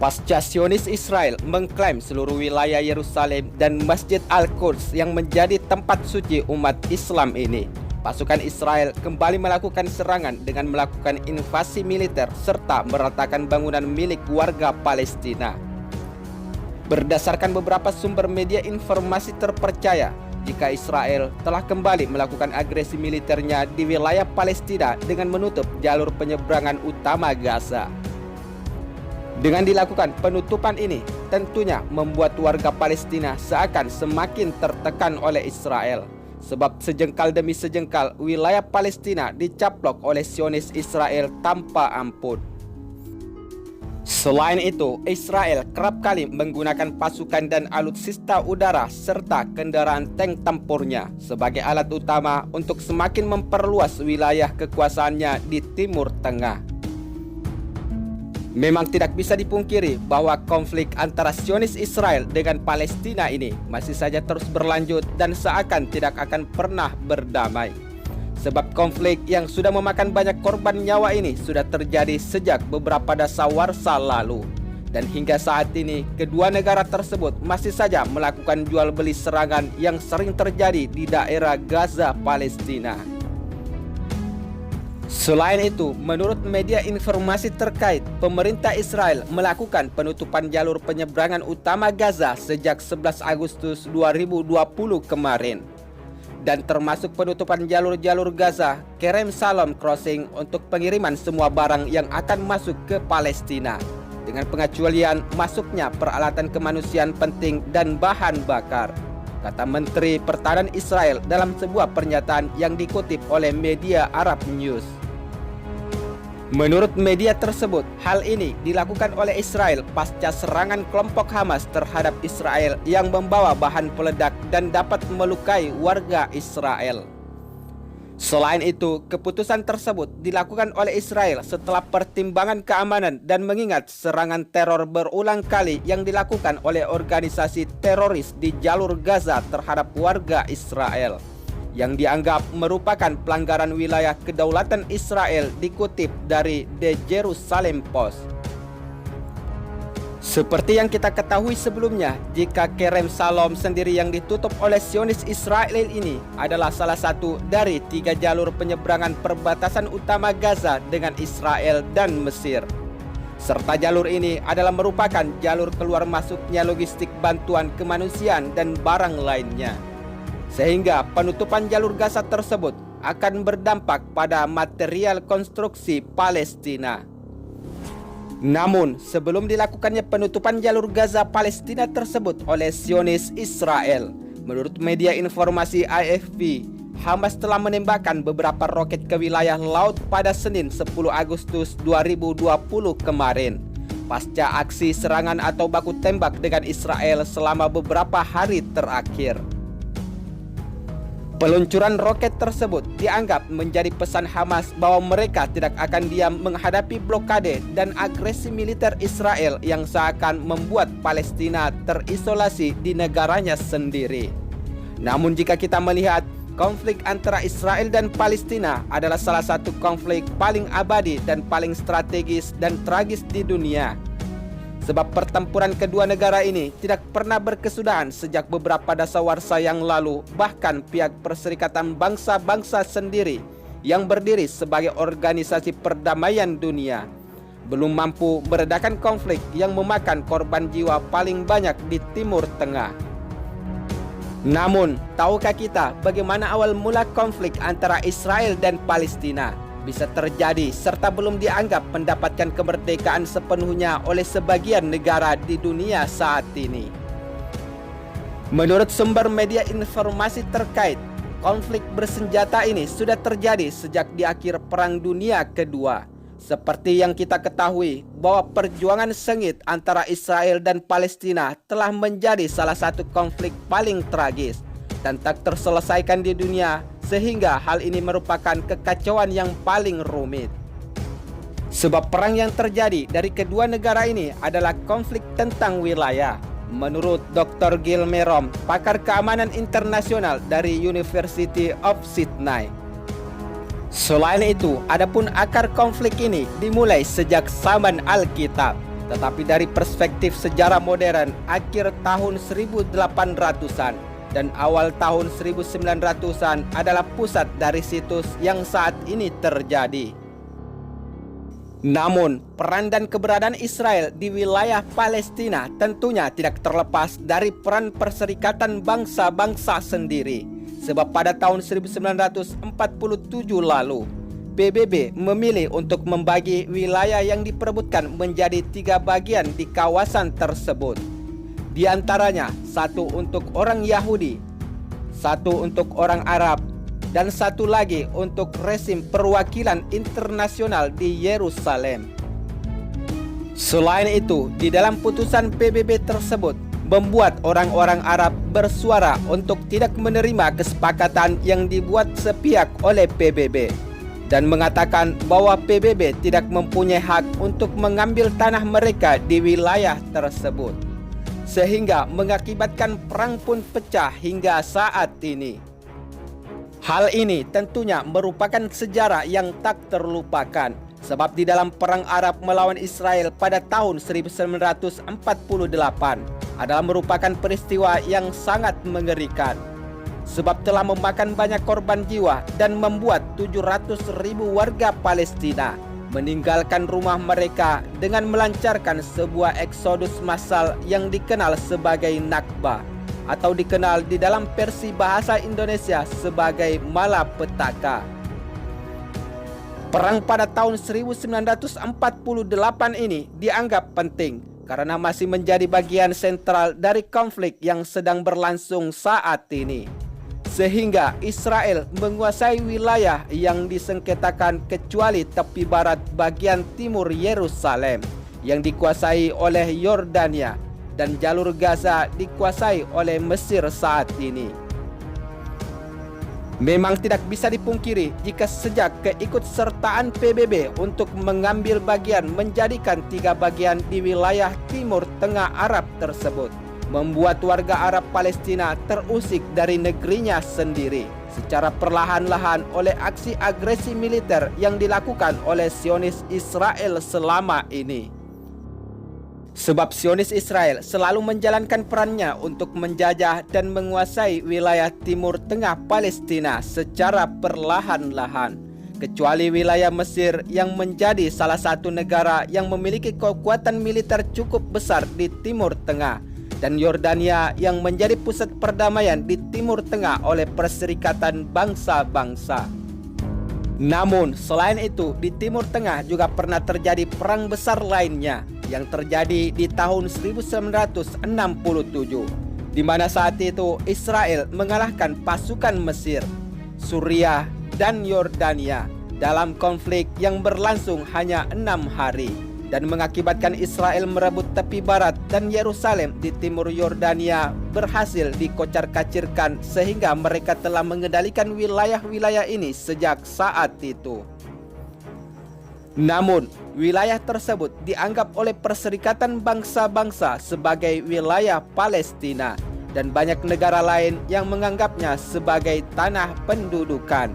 Pasca Zionis Israel mengklaim seluruh wilayah Yerusalem dan Masjid Al-Quds yang menjadi tempat suci umat Islam ini, pasukan Israel kembali melakukan serangan dengan melakukan invasi militer serta meratakan bangunan milik warga Palestina. Berdasarkan beberapa sumber media informasi terpercaya, jika Israel telah kembali melakukan agresi militernya di wilayah Palestina dengan menutup jalur penyeberangan utama Gaza. Dengan dilakukan penutupan ini, tentunya membuat warga Palestina seakan semakin tertekan oleh Israel. Sebab sejengkal demi sejengkal wilayah Palestina dicaplok oleh Zionis Israel tanpa ampun. Selain itu, Israel kerap kali menggunakan pasukan dan alutsista udara serta kendaraan tank tempurnya sebagai alat utama untuk semakin memperluas wilayah kekuasaannya di Timur Tengah. Memang tidak bisa dipungkiri bahwa konflik antara Zionis Israel dengan Palestina ini masih saja terus berlanjut dan seakan tidak akan pernah berdamai. Sebab konflik yang sudah memakan banyak korban nyawa ini sudah terjadi sejak beberapa dasawarsa lalu. Dan hingga saat ini, kedua negara tersebut masih saja melakukan jual beli serangan yang sering terjadi di daerah Gaza, Palestina. Selain itu, menurut media informasi terkait, pemerintah Israel melakukan penutupan jalur penyeberangan utama Gaza sejak 11 Agustus 2020 kemarin. Dan termasuk penutupan jalur-jalur Gaza, Kerem Shalom Crossing untuk pengiriman semua barang yang akan masuk ke Palestina, dengan pengecualian masuknya peralatan kemanusiaan penting dan bahan bakar, kata Menteri Pertahanan Israel dalam sebuah pernyataan yang dikutip oleh media Arab News. Menurut media tersebut, hal ini dilakukan oleh Israel pasca serangan kelompok Hamas terhadap Israel yang membawa bahan peledak dan dapat melukai warga Israel. Selain itu, keputusan tersebut dilakukan oleh Israel setelah pertimbangan keamanan dan mengingat serangan teror berulang kali yang dilakukan oleh organisasi teroris di jalur Gaza terhadap warga Israel, yang dianggap merupakan pelanggaran wilayah kedaulatan Israel, dikutip dari The Jerusalem Post. Seperti yang kita ketahui sebelumnya, jika Kerem Shalom sendiri yang ditutup oleh Zionis Israel ini adalah salah satu dari 3 jalur penyeberangan perbatasan utama Gaza dengan Israel dan Mesir. Serta jalur ini adalah merupakan jalur keluar masuknya logistik bantuan kemanusiaan dan barang lainnya. Sehingga penutupan jalur Gaza tersebut akan berdampak pada material konstruksi Palestina. Namun, sebelum dilakukannya penutupan jalur Gaza Palestina tersebut oleh Zionis Israel, menurut media informasi AFP, Hamas telah menembakkan beberapa roket ke wilayah laut pada Senin 10 Agustus 2020 kemarin, pasca aksi serangan atau baku tembak dengan Israel selama beberapa hari terakhir. Peluncuran roket tersebut dianggap menjadi pesan Hamas bahwa mereka tidak akan diam menghadapi blokade dan agresi militer Israel yang seakan membuat Palestina terisolasi di negaranya sendiri. Namun jika kita melihat, konflik antara Israel dan Palestina adalah salah satu konflik paling abadi dan paling strategis dan tragis di dunia. Sebab pertempuran kedua negara ini tidak pernah berkesudahan sejak beberapa dasawarsa yang lalu. Bahkan pihak Perserikatan Bangsa-Bangsa sendiri yang berdiri sebagai organisasi perdamaian dunia belum mampu meredakan konflik yang memakan korban jiwa paling banyak di Timur Tengah. Namun, tahukah kita bagaimana awal mula konflik antara Israel dan Palestina bisa terjadi serta belum dianggap mendapatkan kemerdekaan sepenuhnya oleh sebagian negara di dunia saat ini? Menurut sumber media informasi terkait, konflik bersenjata ini sudah terjadi sejak di akhir Perang Dunia Kedua. Seperti yang kita ketahui bahwa perjuangan sengit antara Israel dan Palestina telah menjadi salah satu konflik paling tragis dan tak terselesaikan di dunia, sehingga hal ini merupakan kekacauan yang paling rumit. Sebab perang yang terjadi dari kedua negara ini adalah konflik tentang wilayah. Menurut Dr. Gil Merom, pakar keamanan internasional dari University of Sydney. Selain itu, adapun akar konflik ini dimulai sejak zaman Alkitab. Tetapi dari perspektif sejarah modern, akhir tahun 1800-an dan awal tahun 1900-an adalah pusat dari situs yang saat ini terjadi. Namun, peran dan keberadaan Israel di wilayah Palestina tentunya tidak terlepas dari peran Perserikatan Bangsa-Bangsa sendiri. Sebab pada tahun 1947 lalu, PBB memilih untuk membagi wilayah yang diperebutkan menjadi 3 bagian di kawasan tersebut. Di antaranya, 1 untuk orang Yahudi, 1 untuk orang Arab, dan 1 lagi untuk rezim perwakilan internasional di Yerusalem. Selain itu, di dalam putusan PBB tersebut, membuat orang-orang Arab bersuara untuk tidak menerima kesepakatan yang dibuat sepihak oleh PBB dan mengatakan bahwa PBB tidak mempunyai hak untuk mengambil tanah mereka di wilayah tersebut, sehingga mengakibatkan perang pun pecah hingga saat ini. Hal ini tentunya merupakan sejarah yang tak terlupakan, sebab di dalam perang Arab melawan Israel pada tahun 1948 adalah merupakan peristiwa yang sangat mengerikan, sebab telah memakan banyak korban jiwa dan membuat 700.000 warga Palestina meninggalkan rumah mereka dengan melancarkan sebuah eksodus massal yang dikenal sebagai Nakba, atau dikenal di dalam versi bahasa Indonesia sebagai malapetaka. Perang pada tahun 1948 ini dianggap penting karena masih menjadi bagian sentral dari konflik yang sedang berlangsung saat ini, sehingga Israel menguasai wilayah yang disengketakan kecuali tepi barat bagian timur Yerusalem yang dikuasai oleh Yordania, dan jalur Gaza dikuasai oleh Mesir saat ini. Memang tidak bisa dipungkiri jika sejak keikutsertaan PBB untuk mengambil bagian menjadikan 3 bagian di wilayah Timur Tengah Arab tersebut membuat warga Arab Palestina terusik dari negerinya sendiri secara perlahan-lahan oleh aksi agresi militer yang dilakukan oleh Zionis Israel selama ini. Sebab Zionis Israel selalu menjalankan perannya untuk menjajah dan menguasai wilayah Timur Tengah Palestina secara perlahan-lahan, kecuali wilayah Mesir yang menjadi salah satu negara yang memiliki kekuatan militer cukup besar di Timur Tengah, dan Yordania yang menjadi pusat perdamaian di Timur Tengah oleh Perserikatan Bangsa-Bangsa. Namun, selain itu, di Timur Tengah juga pernah terjadi perang besar lainnya yang terjadi di tahun 1967, di mana saat itu Israel mengalahkan pasukan Mesir, Suriah, dan Yordania dalam konflik yang berlangsung hanya 6 hari dan mengakibatkan Israel merebut tepi barat dan Yerusalem di timur Yordania berhasil dikocar-kacirkan sehingga mereka telah mengendalikan wilayah-wilayah ini sejak saat itu. Namun, wilayah tersebut dianggap oleh Perserikatan Bangsa-Bangsa sebagai wilayah Palestina dan banyak negara lain yang menganggapnya sebagai tanah pendudukan.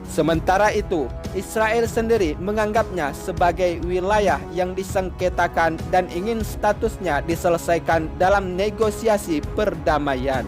Sementara itu, Israel sendiri menganggapnya sebagai wilayah yang disengketakan dan ingin statusnya diselesaikan dalam negosiasi perdamaian.